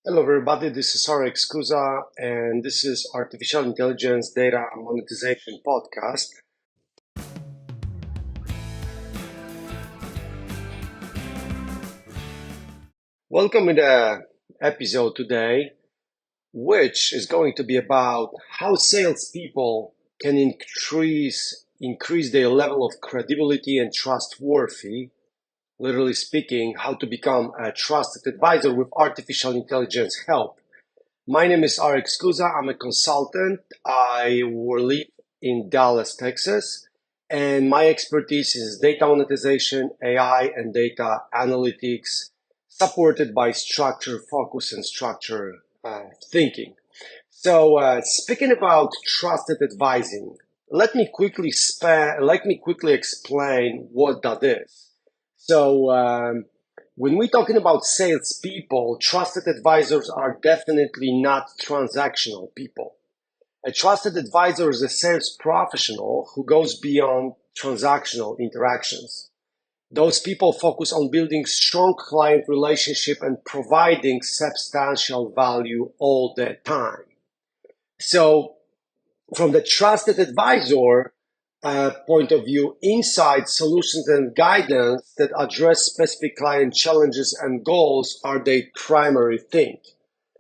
Hello, everybody. This is Sarah Excusa, and this is Artificial Intelligence Data Monetization Podcast. Welcome to the episode today, which is going to be about how salespeople can increase their level of credibility and trustworthy. Literally speaking, how to become a trusted advisor with artificial intelligence help. My name is Alex Kuza. I'm a consultant. I live in Dallas, Texas, and my expertise is data monetization, AI, and data analytics, supported by structure focus and structure thinking. So, speaking about trusted advising, let me quickly explain what that is. So, when we're talking about salespeople, trusted advisors are definitely not transactional people. A trusted advisor is a sales professional who goes beyond transactional interactions. Those people focus on building strong client relationship and providing substantial value all the time. So from the trusted advisor point of view, insights, solutions, and guidance that address specific client challenges and goals are their primary thing.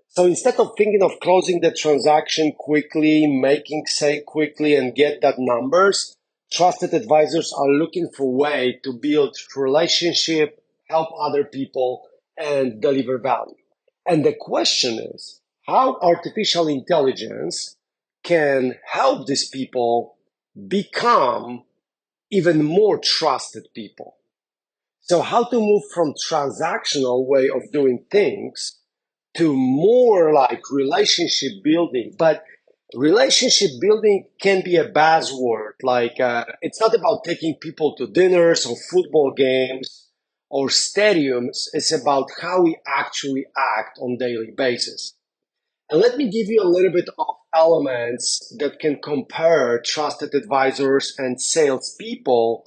So instead of thinking of closing the transaction quickly, making sale quickly, and get that numbers, trusted advisors are looking for way to build relationship, help other people, and deliver value. And the question is, how artificial intelligence can help these people become even more trusted people. So how to move from transactional way of doing things to more like relationship building. But relationship building can be a buzzword. It's not about taking people to dinners or football games or stadiums. It's about how we actually act on daily basis. And let me give you a little bit of elements that can compare trusted advisors and salespeople,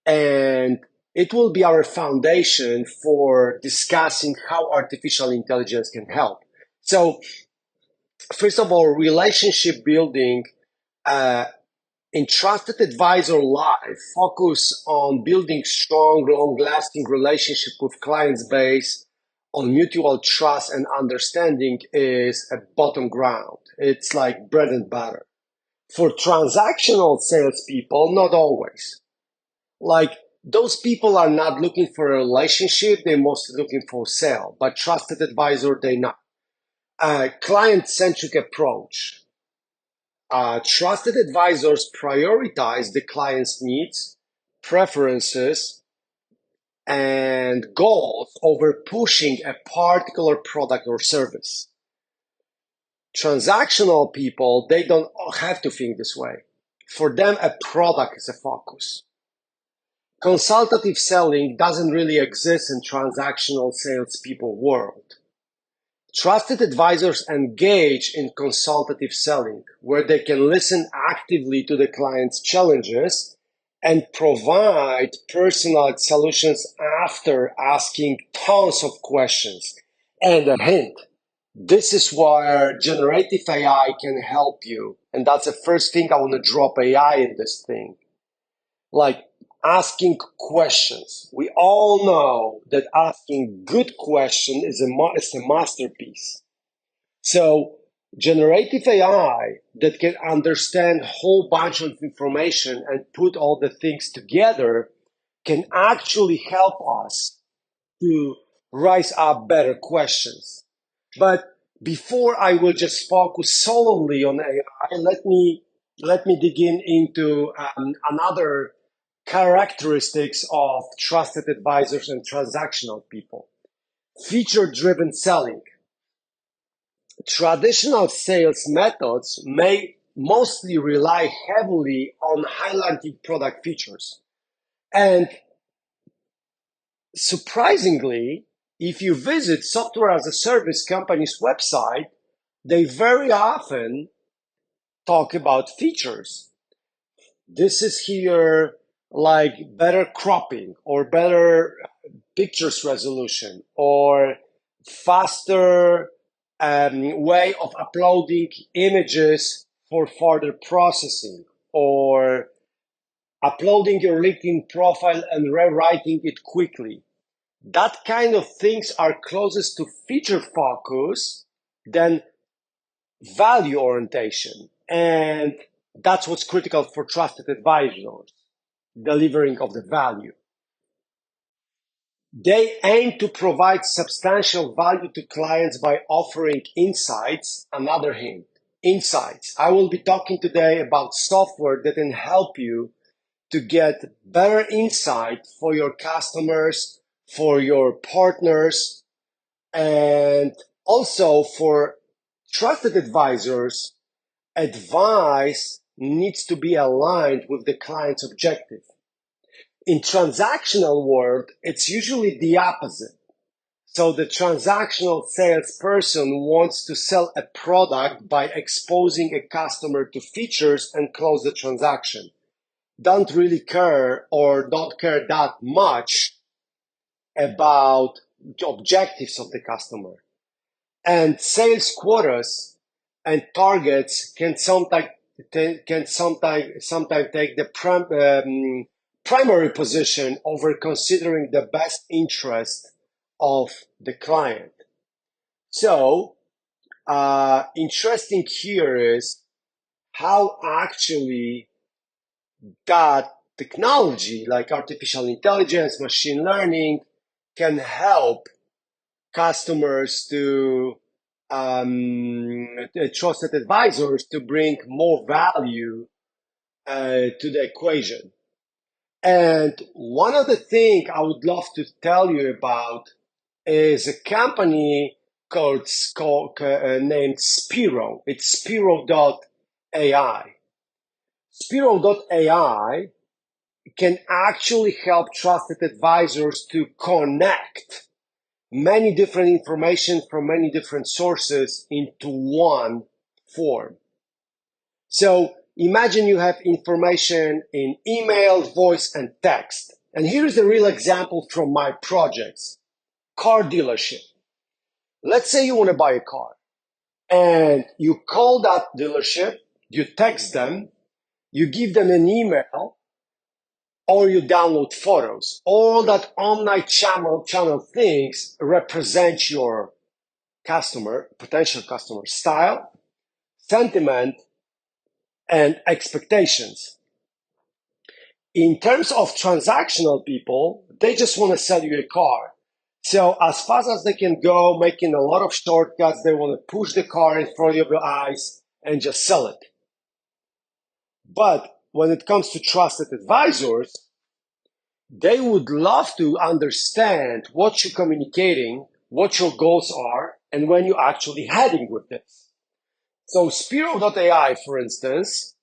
and it will be our foundation for discussing how artificial intelligence can help. So, first of all, relationship building uh, in trusted advisor life focus on building strong, long-lasting relationship with clients based on mutual trust and understanding is a bottom ground. It's like bread and butter. For transactional salespeople, not always. Like those people are not looking for a relationship; they're mostly looking for sale. But trusted advisor, they not. Client-centric approach. Trusted advisors prioritize the client's needs, preferences, and goals over pushing a particular product or service. Transactional people, they don't have to think this way. For them, a product is a focus. Consultative selling doesn't really exist in transactional salespeople world. Trusted advisors engage in consultative selling, where they can listen actively to the client's challenges and provide personalized solutions after asking tons of questions. And a hint, this is where generative AI can help you. And that's the first thing I want to drop AI in this thing. Like asking questions. We all know that asking good question is a masterpiece. So generative AI that can understand a whole bunch of information and put all the things together can actually help us to rise up better questions. But before I will just focus solely on AI, let me dig into another characteristics of trusted advisors and transactional people. Feature driven selling. Traditional sales methods may mostly rely heavily on highlighting product features. And surprisingly, if you visit software as a service company's website, they very often talk about features. This is here like better cropping or better pictures resolution or faster way of uploading images for further processing, or uploading your LinkedIn profile and rewriting it quickly. That kind of things are closest to feature focus than value orientation. And that's what's critical for trusted advisors, delivering of the value. They aim to provide substantial value to clients by offering insights. Another hint, insights. I will be talking today about software that can help you to get better insight for your customers, for your partners, and also for trusted advisors. Advice needs to be aligned with the client's objective. In transactional world, it's usually the opposite. So the transactional salesperson wants to sell a product by exposing a customer to features and close the transaction. Don't really care or don't care that much about the objectives of the customer. And sales quotas and targets can sometimes take the primary position over considering the best interest of the client. So, interesting here is how actually that technology like artificial intelligence, machine learning can help customers to trusted advisors to bring more value to the equation. And one of the things I would love to tell you about is a company named Spiro. It's Spiro.ai. Spiro.ai can actually help trusted advisors to connect many different information from many different sources into one form. So imagine you have information in email, voice, and text. And here's a real example from my projects. Car dealership. Let's say you want to buy a car and you call that dealership, you text them, you give them an email, or you download photos. All that omni-channel things represent your potential customer style, sentiment, and expectations. In terms of transactional people, they just want to sell you a car. So as fast as they can go, making a lot of shortcuts, they want to push the car in front of your eyes and just sell it. But when it comes to trusted advisors, they would love to understand what you're communicating, what your goals are, and when you're actually heading with this. So Spiro.ai, for instance,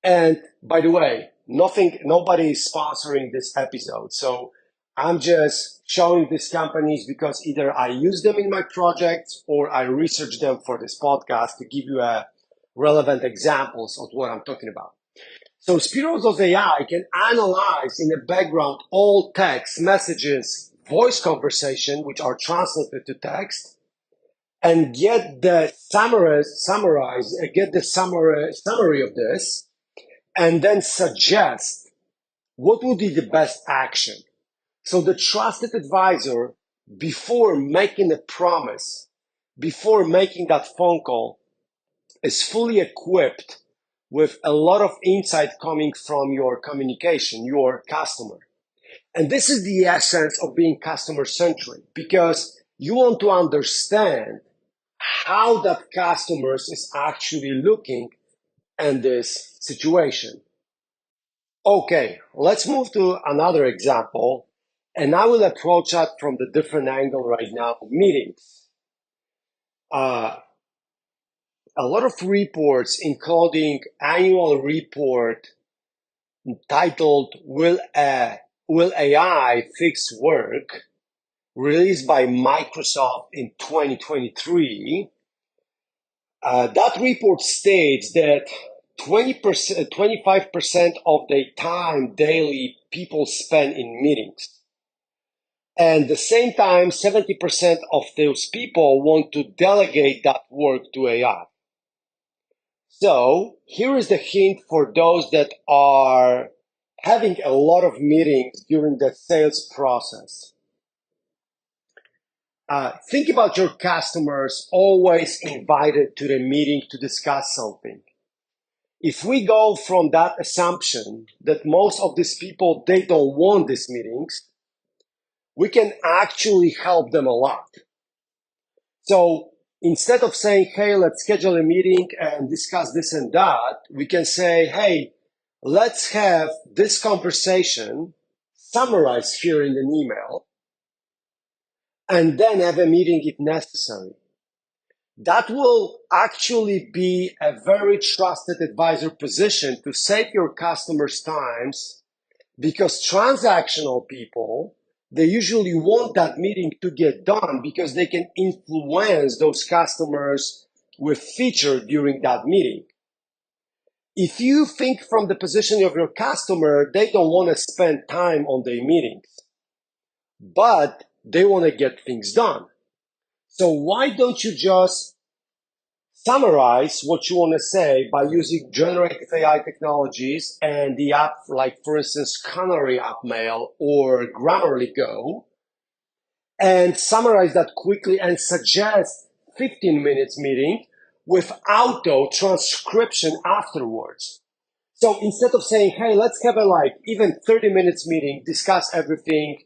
and by the way, nobody is sponsoring this episode. So I'm just showing these companies because either I use them in my projects or I research them for this podcast to give you relevant examples of what I'm talking about. So Spiro.ai can analyze in the background all text, messages, voice conversation, which are translated to text, and get the summary of this, and then suggest what would be the best action. So the trusted advisor, before making a promise, before making that phone call, is fully equipped with a lot of insight coming from your communication, your customer. And this is the essence of being customer centric, because you want to understand how that customer is actually looking in this situation. Okay, let's move to another example, and I will approach that from the different angle right now. Meetings. A lot of reports, including annual report titled "Will AI Fix Work?" released by Microsoft in 2023. That report states that 25% of the time daily people spend in meetings. And at the same time, 70% of those people want to delegate that work to AI. So here is the hint for those that are having a lot of meetings during the sales process. Think about your customers always invited to the meeting to discuss something. If we go from that assumption that most of these people, they don't want these meetings, we can actually help them a lot. So instead of saying, hey, let's schedule a meeting and discuss this and that, we can say, hey, let's have this conversation summarized here in an email and then have a meeting if necessary. That will actually be a very trusted advisor position to save your customers' times, because transactional people, they usually want that meeting to get done because they can influence those customers with feature during that meeting. If you think from the position of your customer, they don't want to spend time on their meetings, but they want to get things done. So why don't you just summarize what you want to say by using generative AI technologies and the app, like for instance, Canary App Mail or Grammarly Go, and summarize that quickly and suggest 15 minutes meeting with auto transcription afterwards. So instead of saying, hey, let's have a even 30 minutes meeting, discuss everything,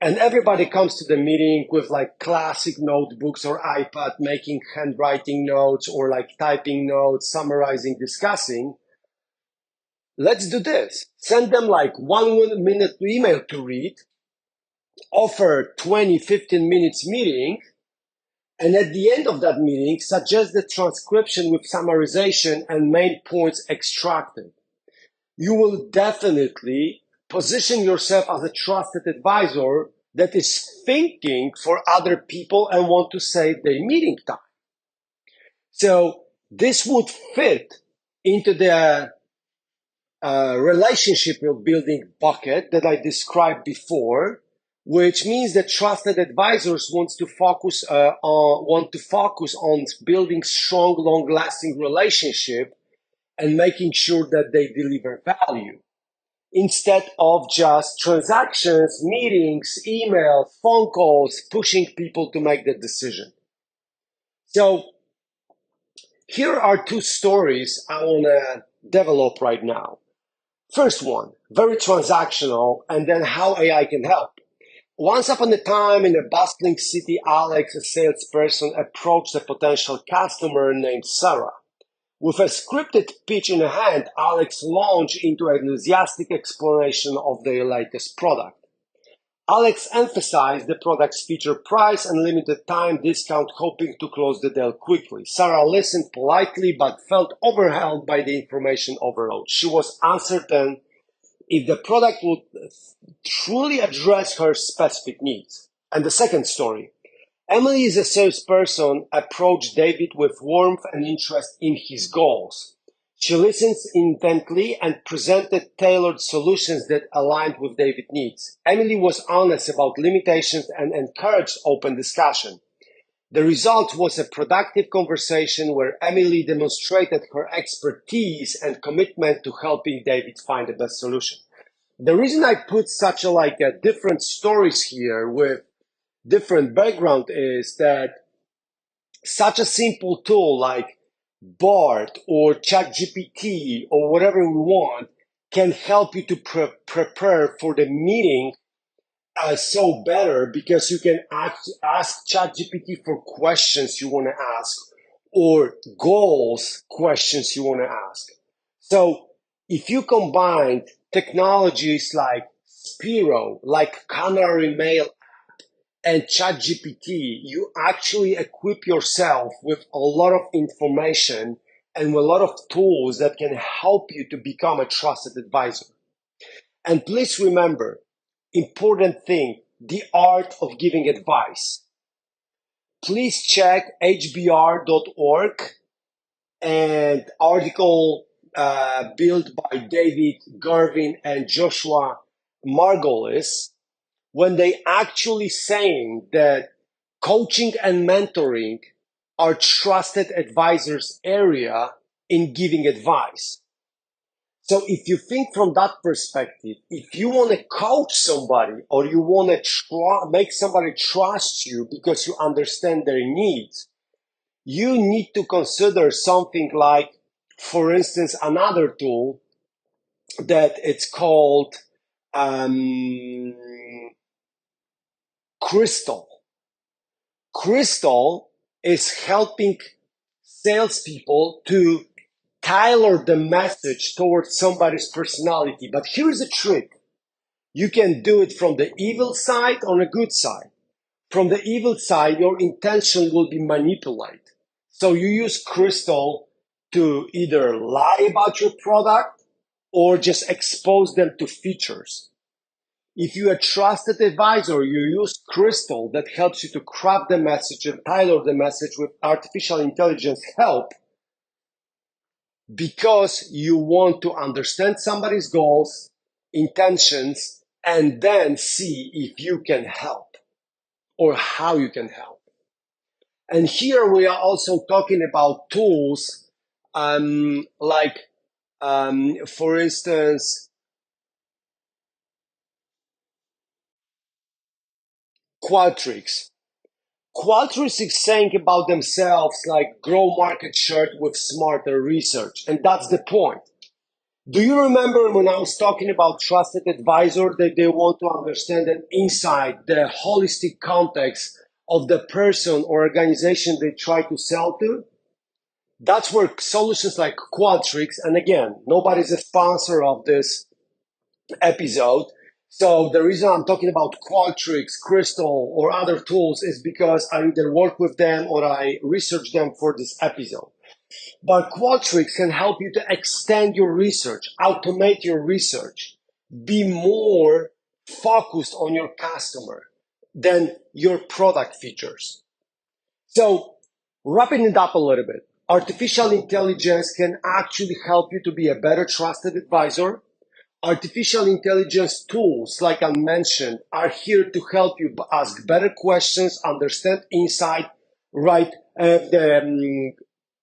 and everybody comes to the meeting with classic notebooks or iPad, making handwriting notes or typing notes, summarizing, discussing. Let's do this. Send them 1 minute email to read, offer 20, 15 minutes meeting, and at the end of that meeting, suggest the transcription with summarization and main points extracted. You will definitely position yourself as a trusted advisor that is thinking for other people and want to save their meeting time. So this would fit into the relationship building bucket that I described before, which means that trusted advisors want to focus on building strong, long-lasting relationship and making sure that they deliver value, instead of just transactions, meetings, emails, phone calls, pushing people to make the decision. So here are two stories I want to develop right now. First one, very transactional, and then how AI can help. Once upon a time in a bustling city, Alex, a salesperson, approached a potential customer named Sarah. With a scripted pitch in hand, Alex launched into an enthusiastic explanation of their latest product. Alex emphasized the product's feature, price, and limited time discount, hoping to close the deal quickly. Sarah listened politely but felt overwhelmed by the information overload. She was uncertain if the product would truly address her specific needs. And the second story. Emily, is a salesperson, approached David with warmth and interest in his goals. She listened intently and presented tailored solutions that aligned with David's needs. Emily was honest about limitations and encouraged open discussion. The result was a productive conversation where Emily demonstrated her expertise and commitment to helping David find the best solution. The reason I put such a different stories here with different background is that such a simple tool like Bart or ChatGPT or whatever we want can help you to prepare for the meeting so better, because you can ask ChatGPT for questions you want to ask or goals questions you want to ask. So if you combine technologies like Spiro, like Canary Mail and ChatGPT, you actually equip yourself with a lot of information and a lot of tools that can help you to become a trusted advisor. And please remember, important thing, the art of giving advice. Please check hbr.org and article built by David Garvin and Joshua Margolis, when they actually saying that coaching and mentoring are trusted advisors area in giving advice. So if you think from that perspective, if you want to coach somebody or you want to make somebody trust you because you understand their needs, you need to consider something like, for instance, another tool that it's called um, Crystal. Crystal is helping salespeople to tailor the message towards somebody's personality. But here's the trick. You can do it from the evil side or the good side. From the evil side, your intention will be manipulated. So you use Crystal to either lie about your product or just expose them to features. If you're a trusted advisor, you use Crystal that helps you to craft the message and tailor the message with artificial intelligence help because you want to understand somebody's goals, intentions, and then see if you can help or how you can help. And here we are also talking about tools like, for instance, Qualtrics. Qualtrics is saying about themselves like grow market share with smarter research. And that's the point. Do you remember when I was talking about trusted advisor that they want to understand and inside the holistic context of the person or organization they try to sell to? That's where solutions like Qualtrics, and again, nobody's a sponsor of this episode. So the reason I'm talking about Qualtrics, Crystal, or other tools is because I either work with them or I research them for this episode. But Qualtrics can help you to extend your research, automate your research, be more focused on your customer than your product features. So wrapping it up a little bit, artificial intelligence can actually help you to be a better trusted advisor. Artificial intelligence tools, like I mentioned, are here to help you ask better questions, understand insight, right?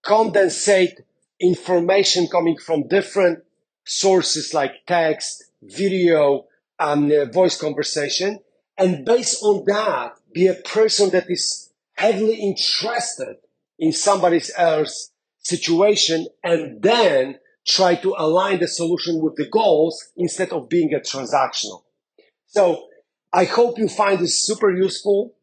Condensate information coming from different sources like text, video, and voice conversation. And based on that, be a person that is heavily interested in somebody else's situation and then try to align the solution with the goals instead of being a transactional. So I hope you find this super useful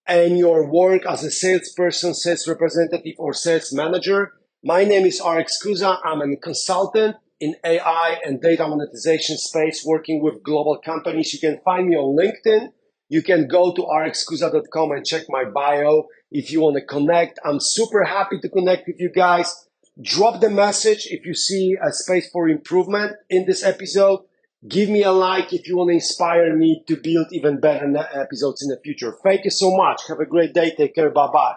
in your work as a salesperson, sales representative, or sales manager. My name is RX Kuza. I'm a consultant in AI and data monetization space working with global companies. You can find me on LinkedIn. You can go to rxkuza.com and check my bio if you want to connect. I'm super happy to connect with you guys. Drop the message if you see a space for improvement in this episode. Give me a like if you want to inspire me to build even better episodes in the future. Thank you so much. Have a great day. Take care. Bye-bye.